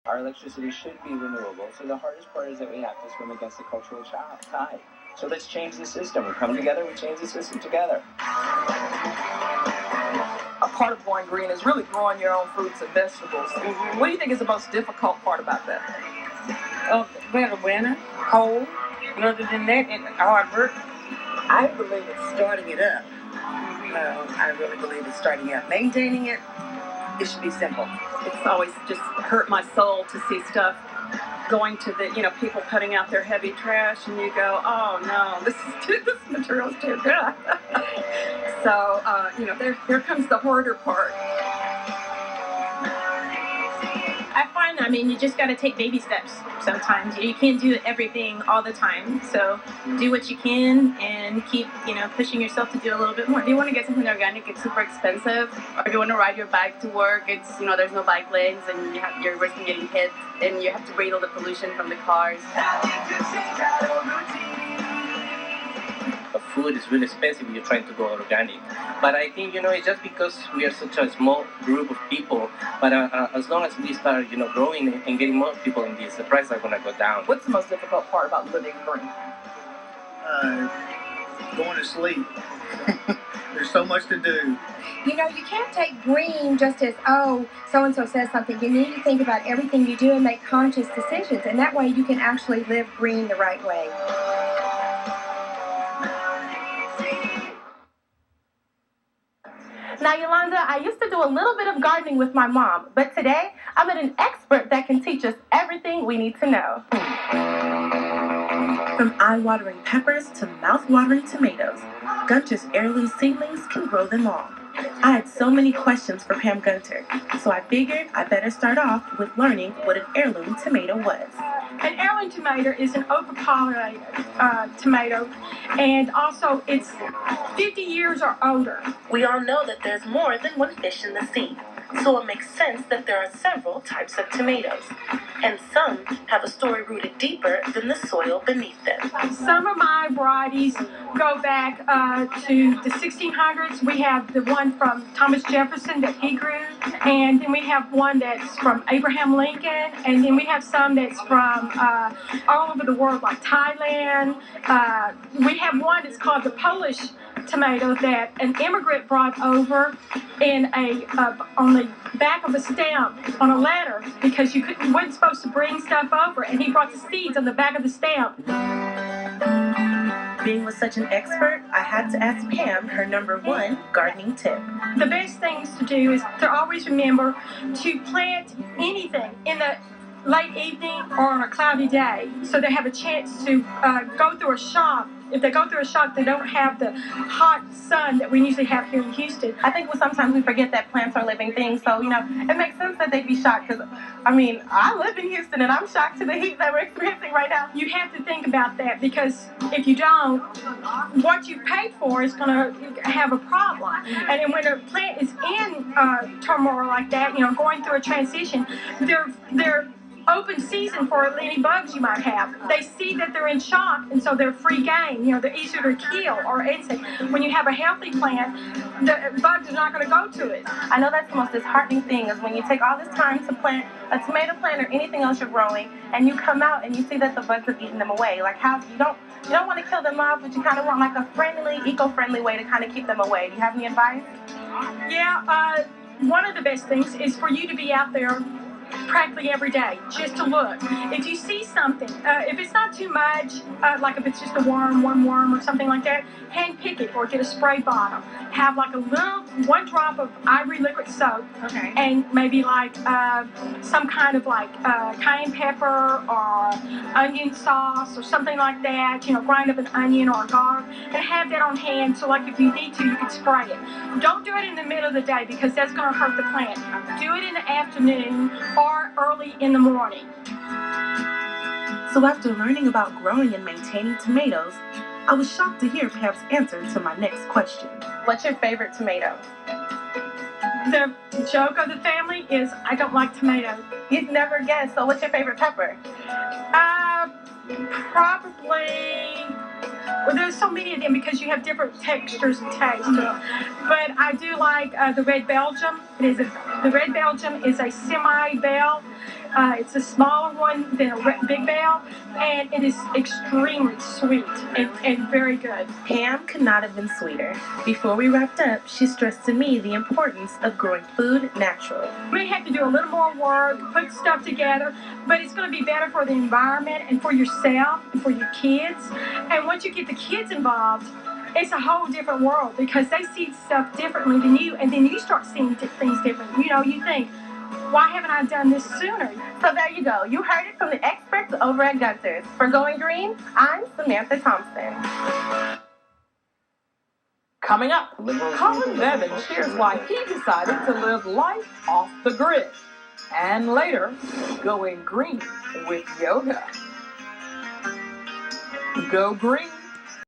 Our electricity should be renewable, so the hardest part is that we have to swim against the cultural tide. So let's change the system. We come together, we change the system together. A part of going green is really growing your own fruits and vegetables. What do you think is the most difficult part about that? Well, the winter, cold, and other than that, and hard work. I believe it's starting it up. I really believe it's starting up. Maintaining it, it should be simple. It's always just hurt my soul to see stuff going to the, people putting out their heavy trash, and you go, oh no, this material's too good. So, there comes the harder part. I mean, you just got to take baby steps sometimes. You can't do everything all the time. So do what you can and keep, pushing yourself to do a little bit more. If you want to get something organic, it's super expensive. Or if you want to ride your bike to work, it's, there's no bike lanes and you're risking getting hit and you have to breathe all the pollution from the cars. Food is really expensive if you're trying to go organic. But I think, it's just because we are such a small group of people. But as long as we start, growing and getting more people in this, the prices are going to go down. What's the most difficult part about living green? Going to sleep. There's so much to do. You can't take green just as, so-and-so says something. You need to think about everything you do and make conscious decisions. And that way you can actually live green the right way. Now, Yolanda, I used to do a little bit of gardening with my mom, but today I met an expert that can teach us everything we need to know. From eye-watering peppers to mouth-watering tomatoes, Gunter's heirloom seedlings can grow them all. I had so many questions for Pam Gunter, so I figured I better start off with learning what an heirloom tomato was. An heirloom tomato is an open-pollinated tomato, and also it's 50 years or older. We all know that there's more than one fish in the sea, so it makes sense that there are several types of tomatoes, and some have a story rooted deeper than the soil beneath them. Some of my varieties go back to the 1600s. We have the one from Thomas Jefferson that he grew, and then we have one that's from Abraham Lincoln, and then we have some that's from all over the world, like Thailand. We have one that's called the Polish tomato that an immigrant brought over in on the back of a stamp on a letter because you weren't supposed to bring stuff over, and he brought the seeds on the back of the stamp. Being with such an expert, I had to ask Pam her number one gardening tip. The best things to do is to always remember to plant anything in the late evening or on a cloudy day, so they have a chance to go through a shop. If they go through a shop, they don't have the hot sun that we usually have here in Houston. I think sometimes we forget that plants are living things, so, it makes sense that they'd be shocked, because, I live in Houston, and I'm shocked to the heat that we're experiencing right now. You have to think about that, because if you don't, what you paid for is going to have a problem. And then when a plant is in turmoil like that, going through a transition, they're open season for any bugs you might have. They see that they're in shock, and so they're free game. They're easier to kill or insect. When you have a healthy plant, the bugs are not going to go to it. I know that's the most disheartening thing is when you take all this time to plant a tomato plant or anything else you're growing, and you come out and you see that the bugs have eaten them away. Like how you don't want to kill them off, but you kind of want like a friendly, eco-friendly way to kind of keep them away. Do you have any advice? Yeah, one of the best things is for you to be out there practically every day, just to look. If you see something, if it's not too much, like if it's just one worm or something like that, hand pick it or get a spray bottle. Have like one drop of ivory liquid soap, okay, and maybe like some kind of like cayenne pepper or onion sauce or something like that. Grind up an onion or a garlic and have that on hand. So like if you need to, you can spray it. Don't do it in the middle of the day because that's going to hurt the plant. Do it in the afternoon or early in the morning. So after learning about growing and maintaining tomatoes, I was shocked to hear Pam's answer to my next question. What's your favorite tomato? The joke of the family is I don't like tomatoes. You'd never guess. So what's your favorite pepper? Probably... Well, there's so many of them because you have different textures and tastes. But I do like the Red Belgium. The Red Belgium is a semi-bell. It's a smaller one than a big bell, and it is extremely sweet and very good. Pam could not have been sweeter. Before we wrapped up, she stressed to me the importance of growing food naturally. We have to do a little more work, put stuff together, but it's going to be better for the environment and for yourself and for your kids. And once you get the kids involved, it's a whole different world because they see stuff differently than you, and then you start seeing things differently. You know, you think, why haven't I done this sooner? So there you go. You heard it from the experts over at Gunter's. For Going Green, I'm Samantha Thompson. Coming up, Colin Bevan shares why he decided to live life off the grid. And later, going green with yoga. Go green.